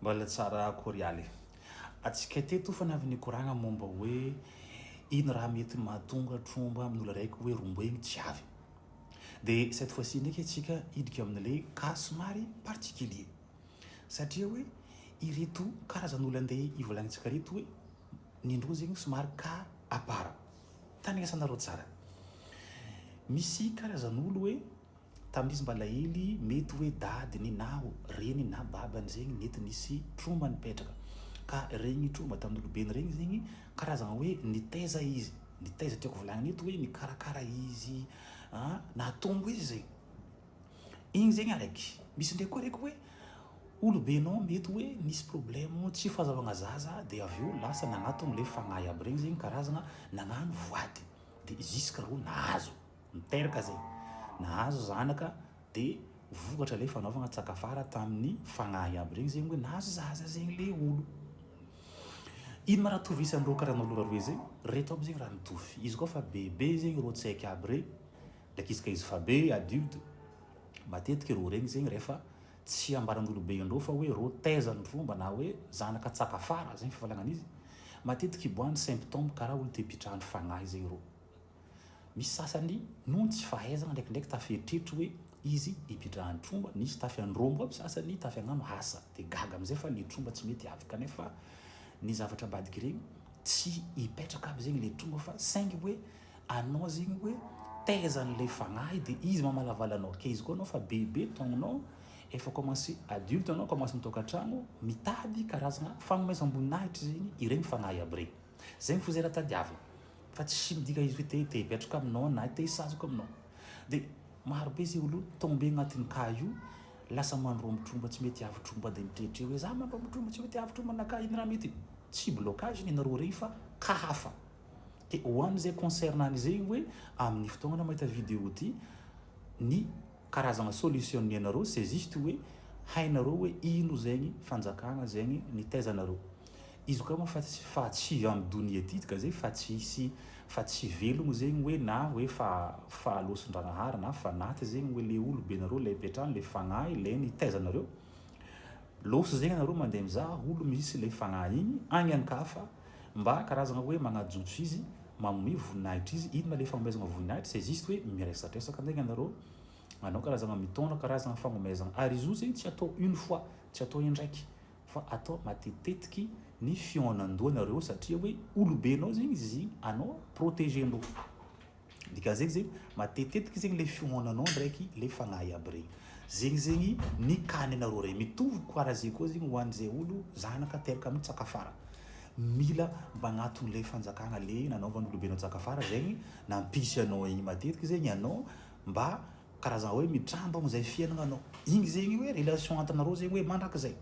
Mbola tsara korialy. Atsika teto fa navy koragna momba hoe ino raha mety mahatonga tromba amin'ny olo raiky hoe romboegny tsy avy. Dia cette fois-ci ndraiky atsika hidika amin'ilay cas somary particulier. Satria hoe ireto karazan'olo andeha ivolagnitsika reto hoe nindroa zegny somary cas à part. Tanignasanareo tsara. Misy karazan'olo hoe tamin'izy mbala hely mety hoe dadiny na reny na babany zegny nety nisy tromba nipetraka. Ka regny tromba tamin'olobeny regny zegny karazana hoe nitaiza izy. Nitaiza tiako volagnina eto hoe nikarakara izy, nahatombo izy zegny. Igny zegny araiky. Misy ndraiky koa araiky hoe olobenao mety hoe nisy problème tsy fahazavagna zaza dia avy eo lasa nagnatony le fagnahy aby regny zegny karazana nagnano voady. Dia jusqu'à ro nahazo. Miteraka zegny. Nahazo zanaka dia vokatra le fanaovagna tsakafara tamin'ny fagnahy aby regny zegny hoe nahazo zaza zegny le olo. Ino mara tovisan'ireo karazan'olo roe zegny? Reto aby zegny raha mitovy. Izy koa fa bebe zegny ro tsy haika aby regny, ndraiky izy ka izy fa be adulte, matetika ro regny zegny rehefa tsy ambaran'oloben'ireo fa hoe ro taizan'ny tromba na hoe zanaka tsakafara zegny fivolagnan'izy, matetika iboahany symptôme karaha olo te hipitrahan'ny fagnahy zegny ro. Misy sasany noho tsy fahaizana ndraikindraiky taferitreritra hoe izy hipitrahan'ny tromba, nisy tafy andrombo aby sasany tafy hagnano asa dia gaga amizay fa le tromba tsy mety avy kanefa ny zavatra ambadiky regny tsy hipetraka aby zegny le tromba fa saingy hoe anao zegny hoe taizan'le fagnahy dia izy mamalavalanao. Ke izy koa anao fa bebe taonanao efa commencé adulte anao commencé mitokantragno mitady karazana fagnomezam-boninahitra zegny iregny fagnahy aby regny. Zegny fo zay raha tadiavina. Fa tsy midika izy hoe te hipetraka aminao na te hisazoko aminao. Dia marobe zay olo tombe agnatin'ny cas io lasa mandrombo tromba tsy mety avy tromba dia mitrehitrehitra hoe za mandrombo tromba tsy mety avy tromba naka ino raha mety. Tsy blocage ny anareo regny fa cas hafa. Dia ho an'izay concernant zegny hoe amin'ny fotoagna na mahita vidéo ty ny karazana solution ny anareo c'est juste hoe hainareo hoe ino zegny fanjakagna zegny nitaizanareo. Izy koa moa fa tsy amin'ny donia ity zay fa tsy velogno zegny hoe na hoe fa loson-dragnahary na fa naty zegny hoe le olobenareo le hipetrahany le fagnahy le nitaizanareo. Loso zegny anareo mandeha mizaha olo misy le fagnahy igny agny an-kafa mba karazana hoe magnajotso izy, manome voninahitra izy. Ino ma le fagnomezana voninahitra? C'est juste hoe miresatresaka ndegny anareo, anao karazana mitondra karazana fagnomezana. Ary izy io zegny tsy atao une fois, tsy atao indraiky, fa atao matetitetiky ny fionan-dohanareo satria hoe olobenao zegny izy anao protégenao. Dika zegny matetitetiky zegny le fionanao ndraiky le fagnahy aby regny. Zegny ny kany anareo regny. Mitovy karaha zay koa zegny ho an'izay olo zanaka teraka amin'ny tsakafara. Mila mba agnatony le fanjakagna le nanaovan'ny olobenao tsakafara zegny nampisy anao igny matetiky zegny anao mba karazana hoe mitramba am'izay fiainagnanao. Igny zegny hoe relation entre anareo zegny hoe mandrakizay.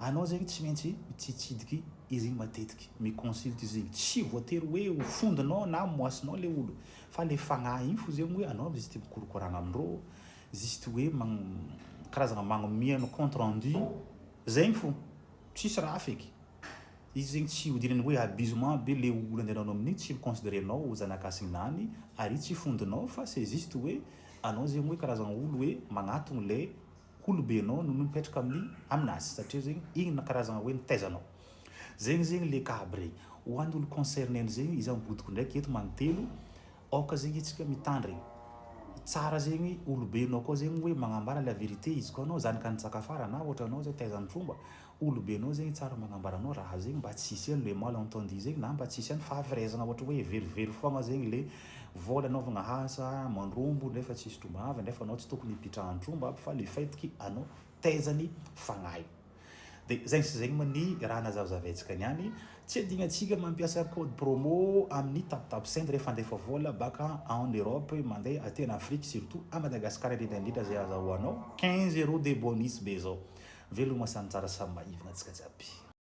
Anao zegny tsy maintsy mitsiditsidiky izy igny matetiky, miconsulte izy igny. Tsy voatery hoe ho fondinao na moasinao le olo, fa le fagnahy igny fo zegny hoe anao juste mikorokoragna amindreo, juste hoe karazana magnomiana compte rendu zegny fo, tsisy raha feky. Izy zegny tsy hodinany hoe abusement be le olo andehananao amin'igny, tsy miconsidérenao ho zanakasignany ary tsy fondinao fa c'est juste hoe anao zegny hoe karazana olo hoe magnatony le olobenao no mipetraka aminazy satria zegny igny na karazana hoe nitaizanao. Zegny le cas aby regny. Ho an'ny olo concerné zegny izy ambodiko ndraiky eto manontelo, aoka zegny itsika mitandregny. Tsara zegny olobenao koa zegny hoe magnambara la vérité. Izy koa anao zanaka nitsakafara na ohatra anao zay taizan'ny tromba, olobenao zegny tsara magnambaranao raha zegny mba tsy hisy le malentendu zegny na mba tsy hisy fahaverezana ohatra hoe verivery foagna zegny le vola anaovagna asa mandrombo nefa tsy hisy tromba avy nefa anao tsy tokony hipitrahan'ny tromba aby fa le faitiky anao taizany fagnahy. Dia zegny ma ny raha nazavazavaintsika niany. Tsy adinantsika mampiasa code promo amin'ny Tapitap Send rehefa andefa vola baka en Europe mandeha aty en Afrique surtout à Madagascar indrindra zay azahoanao 15 € de bonus be zao. Veloma sany tsara samy maivana antsika jiaby.